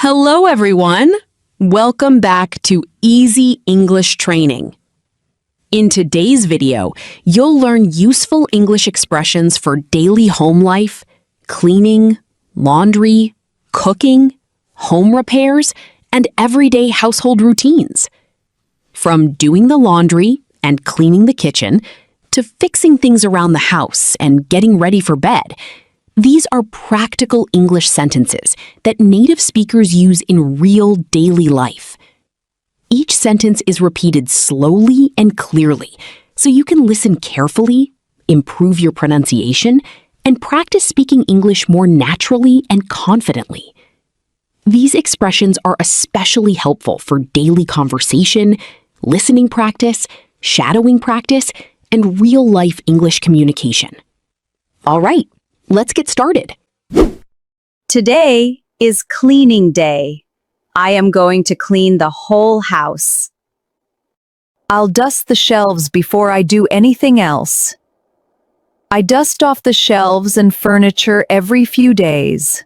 Hello, everyone. Welcome back to Easy English Training. In today's video, you'll learn useful English expressions for daily home life, cleaning, laundry, cooking, home repairs, and everyday household routines. From doing the laundry and cleaning the kitchen to fixing things around the house and getting ready for bed, these are practical English sentences that native speakers use in real daily life. Each sentence is repeated slowly and clearly, so you can listen carefully, improve your pronunciation, and practice speaking English more naturally and confidently. These expressions are especially helpful for daily conversation, listening practice, shadowing practice, and real-life English communication. All right, let's get started. Today is cleaning day. I am going to clean the whole house. I'll dust the shelves before I do anything else. I dust off the shelves and furniture every few days.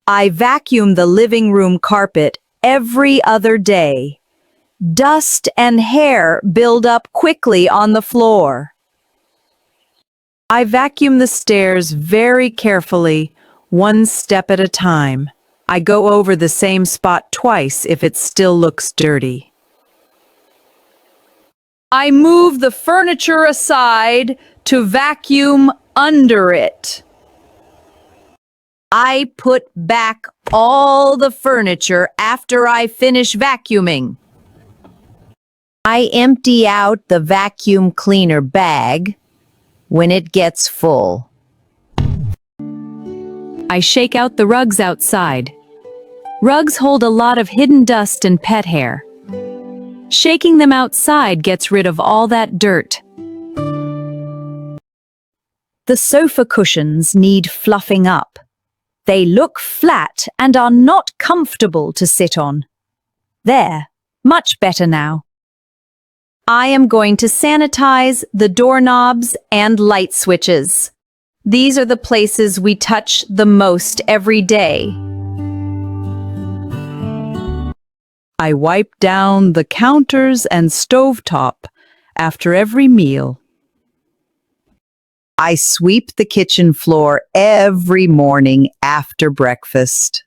I vacuum the living room carpet every other day. Dust and hair build up quickly on the floor. I vacuum the stairs very carefully, one step at a time. I go over the same spot twice if it still looks dirty. I move the furniture aside to vacuum under it. I put back all the furniture after I finish vacuuming. I empty out the vacuum cleaner bag when it gets full. I shake out the rugs outside. Rugs hold a lot of hidden dust and pet hair. Shaking them outside gets rid of all that dirt. The sofa cushions need fluffing up. They look flat and are not comfortable to sit on. There, much better now. I am going to sanitize the doorknobs and light switches. These are the places we touch the most every day. I wipe down the counters and stovetop after every meal. I sweep the kitchen floor every morning after breakfast.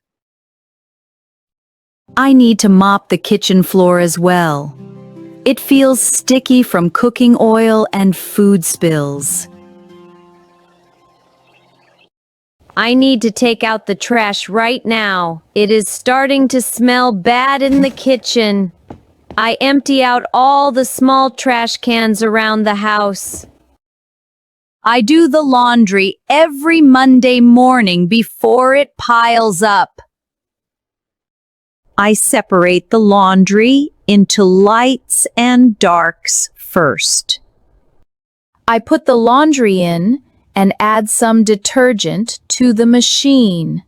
I need to mop the kitchen floor as well. It feels sticky from cooking oil and food spills. I need to take out the trash right now. It is starting to smell bad in the kitchen. I empty out all the small trash cans around the house. I do the laundry every Monday morning before it piles up. I separate the laundry into lights and darks first. I put the laundry in and add some detergent to the machine.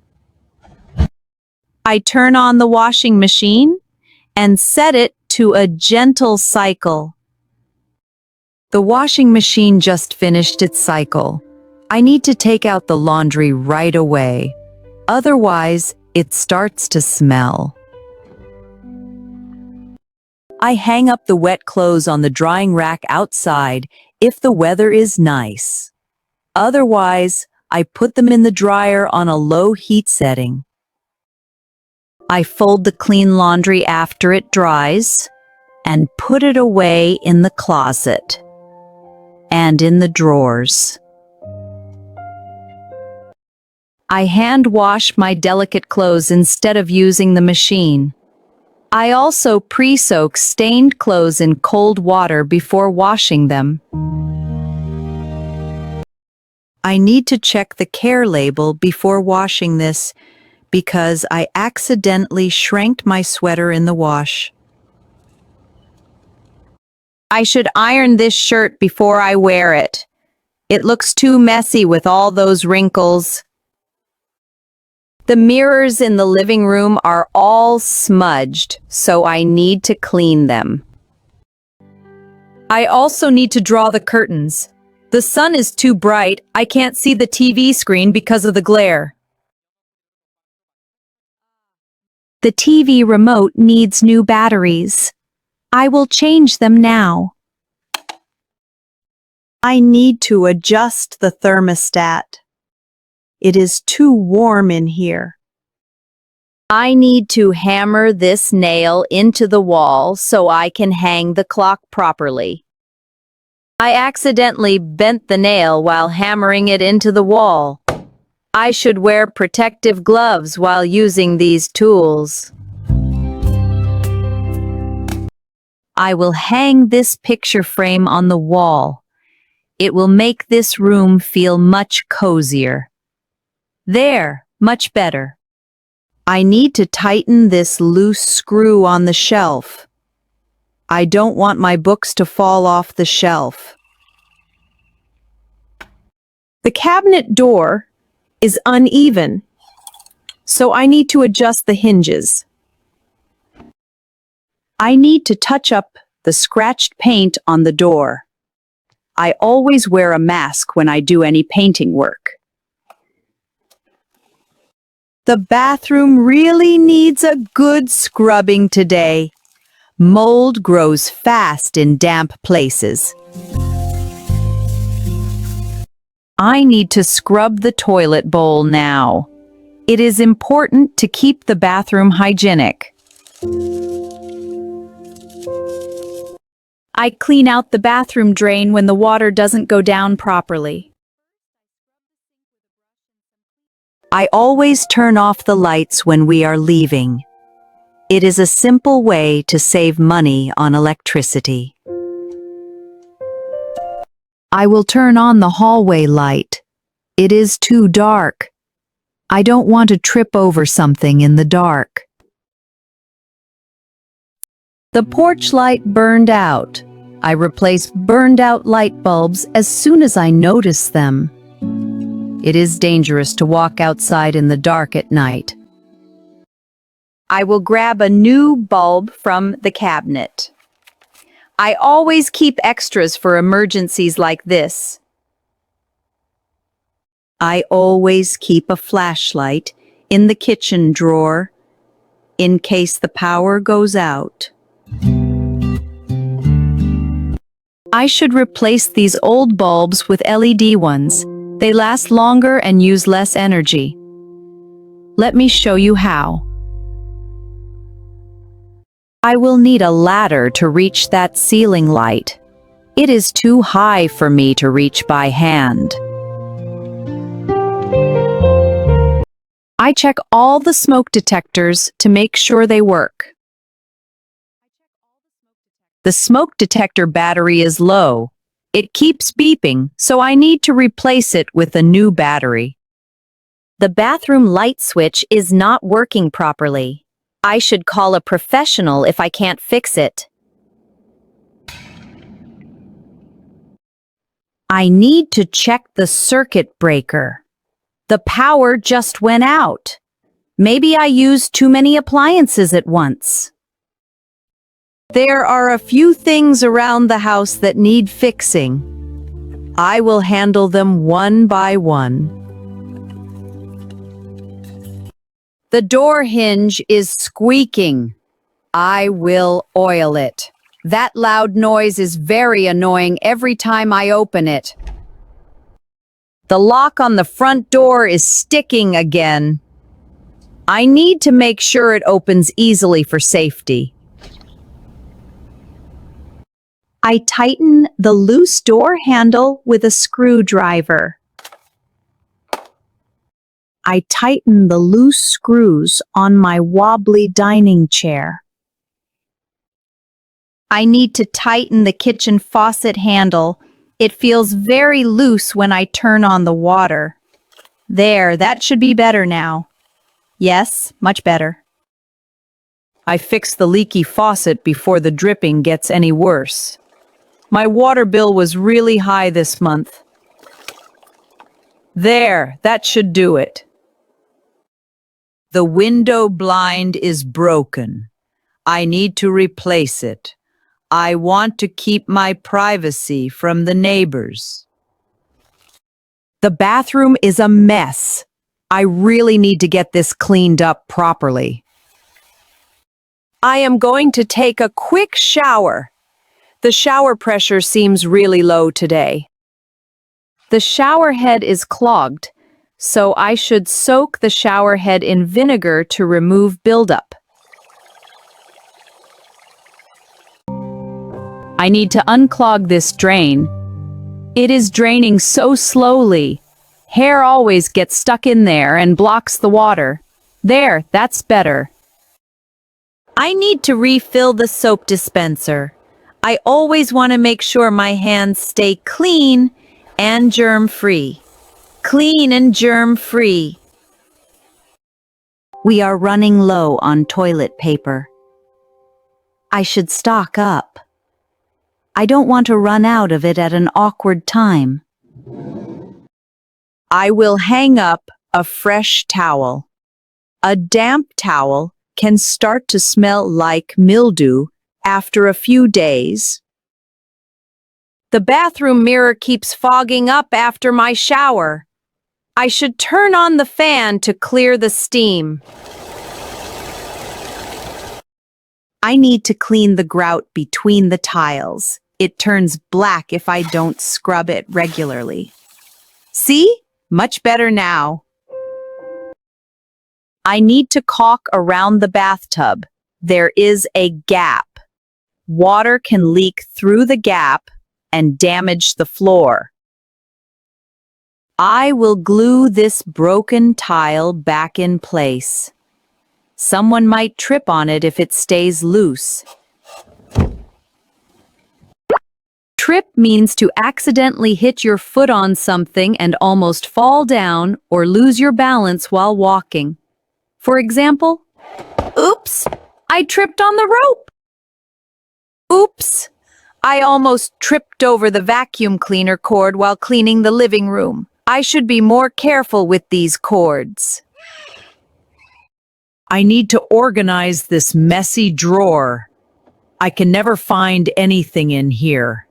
I turn on the washing machine and set it to a gentle cycle. The washing machine just finished its cycle. I need to take out the laundry right away. Otherwise, it starts to smell. I hang up the wet clothes on the drying rack outside if the weather is nice. Otherwise, I put them in the dryer on a low heat setting. I fold the clean laundry after it dries and put it away in the closet and in the drawers. I hand wash my delicate clothes instead of using the machine. I also pre-soak stained clothes in cold water before washing them. I need to check the care label before washing this because I accidentally shranked my sweater in the wash. I should iron this shirt before I wear it. It looks too messy with all those wrinkles. The mirrors in the living room are all smudged, so I need to clean them. I also need to draw the curtains. The sun is too bright. I can't see the TV screen because of the glare. The TV remote needs new batteries. I will change them now. I need to adjust the thermostat. It is too warm in here. I need to hammer this nail into the wall so I can hang the clock properly. I accidentally bent the nail while hammering it into the wall. I should wear protective gloves while using these tools. I will hang this picture frame on the wall. It will make this room feel much cozier. There, much better. I need to tighten this loose screw on the shelf. I don't want my books to fall off the shelf. The cabinet door is uneven, so I need to adjust the hinges. I need to touch up the scratched paint on the door. I always wear a mask when I do any painting work. The bathroom really needs a good scrubbing today. Mold grows fast in damp places. I need to scrub the toilet bowl now. It is important to keep the bathroom hygienic. I clean out the bathroom drain when the water doesn't go down properly. I always turn off the lights when we are leaving. It is a simple way to save money on electricity. I will turn on the hallway light. It is too dark. I don't want to trip over something in the dark. The porch light burned out. I replace burned out light bulbs as soon as I notice them. It is dangerous to walk outside in the dark at night. I will grab a new bulb from the cabinet. I always keep extras for emergencies like this. I always keep a flashlight in the kitchen drawer in case the power goes out. I should replace these old bulbs with LED ones. They last longer and use less energy. Let me show you how. I will need a ladder to reach that ceiling light. It is too high for me to reach by hand. I check all the smoke detectors to make sure they work. The smoke detector battery is low. It keeps beeping, so I need to replace it with a new battery. The bathroom light switch is not working properly. I should call a professional if I can't fix it. I need to check the circuit breaker. The power just went out. Maybe I used too many appliances at once. There are a few things around the house that need fixing. I will handle them one by one. The door hinge is squeaking. I will oil it. That loud noise is very annoying every time I open it. The lock on the front door is sticking again. I need to make sure it opens easily for safety. I tighten the loose door handle with a screwdriver. I tighten the loose screws on my wobbly dining chair. I need to tighten the kitchen faucet handle. It feels very loose when I turn on the water. There, that should be better now. Yes, much better. I fix the leaky faucet before the dripping gets any worse. My water bill was really high this month. There, that should do it. The window blind is broken. I need to replace it. I want to keep my privacy from the neighbors. The bathroom is a mess. I really need to get this cleaned up properly. I am going to take a quick shower. The shower pressure seems really low today. The shower head is clogged, so I should soak the shower head in vinegar to remove buildup. I need to unclog this drain. It is draining so slowly. Hair always gets stuck in there and blocks the water. There, that's better. I need to refill the soap dispenser. I always want to make sure my hands stay clean and germ-free. Clean and germ-free. We are running low on toilet paper. I should stock up. I don't want to run out of it at an awkward time. I will hang up a fresh towel. A damp towel can start to smell like mildew after a few days. The bathroom mirror keeps fogging up after my shower. I should turn on the fan to clear the steam. I need to clean the grout between the tiles. It turns black if I don't scrub it regularly. See? Much better now. I need to caulk around the bathtub. There is a gap. Water can leak through the gap and damage the floor. I will glue this broken tile back in place. Someone might trip on it if it stays loose. Trip means to accidentally hit your foot on something and almost fall down or lose your balance while walking. For example, oops, I tripped on the rope. Oops, I almost tripped over the vacuum cleaner cord while cleaning the living room. I should be more careful with these cords. I need to organize this messy drawer. I can never find anything in here.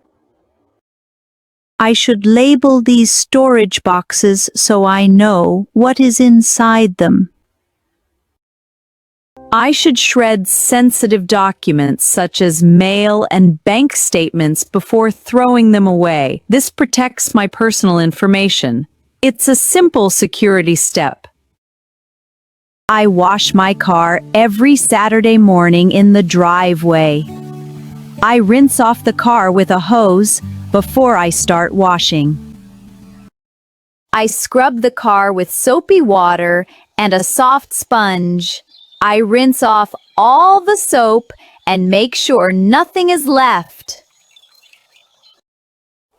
I should label these storage boxes so I know what is inside them. I should shred sensitive documents such as mail and bank statements before throwing them away. This protects my personal information. It's a simple security step. I wash my car every Saturday morning in the driveway. I rinse off the car with a hose before I start washing. I scrub the car with soapy water and a soft sponge. I rinse off all the soap and make sure nothing is left.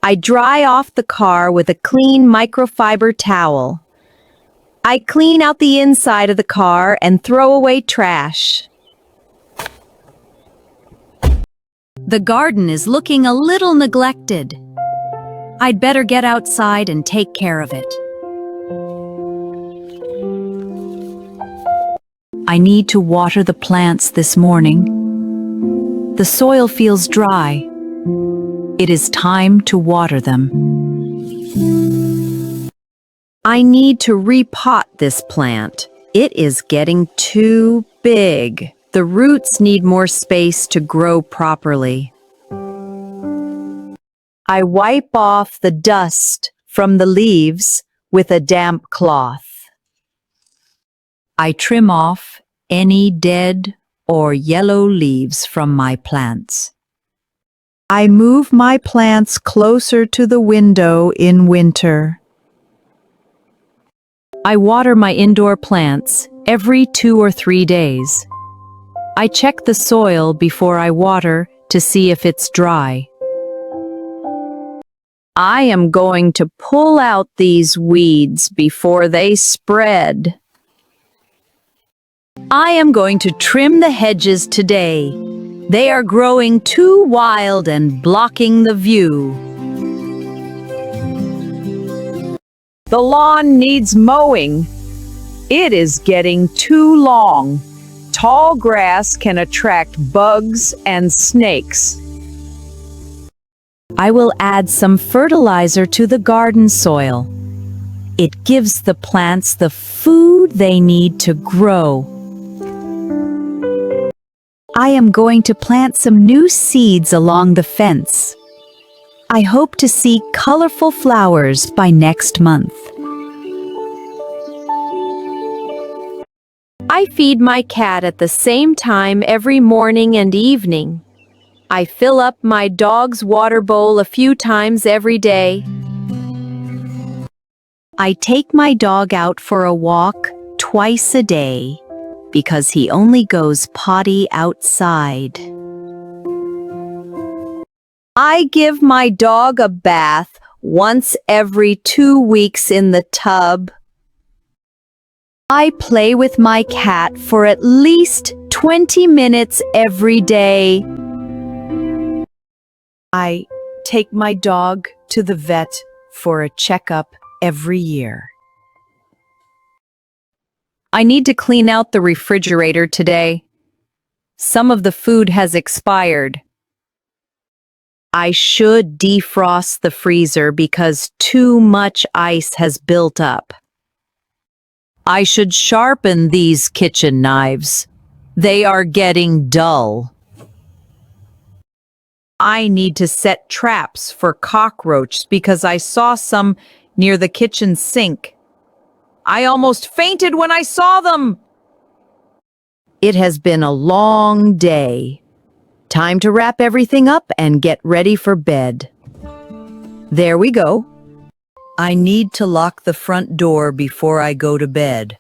I dry off the car with a clean microfiber towel. I clean out the inside of the car and throw away trash. The garden is looking a little neglected. I'd better get outside and take care of it. I need to water the plants this morning. The soil feels dry. It is time to water them. I need to repot this plant. It is getting too big. The roots need more space to grow properly. I wipe off the dust from the leaves with a damp cloth. I trim off any dead or yellow leaves from my plants. I move my plants closer to the window in winter. I water my indoor plants every 2 or 3 days. I check the soil before I water to see if it's dry. I am going to pull out these weeds before they spread. I am going to trim the hedges today. They are growing too wild and blocking the view. The lawn needs mowing. It is getting too long. Tall grass can attract bugs and snakes. I will add some fertilizer to the garden soil. It gives the plants the food they need to grow. I am going to plant some new seeds along the fence. I hope to see colorful flowers by next month. I feed my cat at the same time every morning and evening. I fill up my dog's water bowl a few times every day. I take my dog out for a walk twice a day because he only goes potty outside. I give my dog a bath once every 2 weeks in the tub. I play with my cat for at least 20 minutes every day. I take my dog to the vet for a checkup every year. I need to clean out the refrigerator today. Some of the food has expired. I should defrost the freezer because too much ice has built up. I should sharpen these kitchen knives. They are getting dull. I need to set traps for cockroaches because I saw some near the kitchen sink. I almost fainted when I saw them. It has been a long day. Time to wrap everything up and get ready for bed. There we go. I need to lock the front door before I go to bed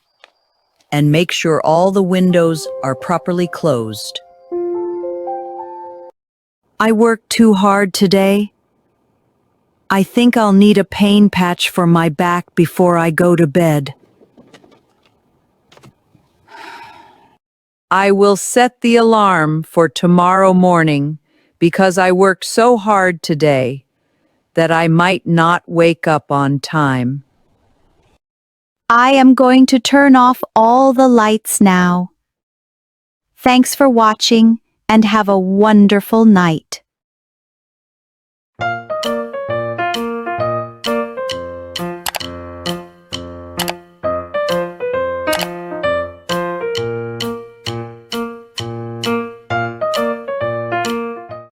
and make sure all the windows are properly closed. I worked too hard today. I think I'll need a pain patch for my back before I go to bed. I will set the alarm for tomorrow morning because I worked so hard today that I might not wake up on time. I am going to turn off all the lights now. Thanks for watching and have a wonderful night.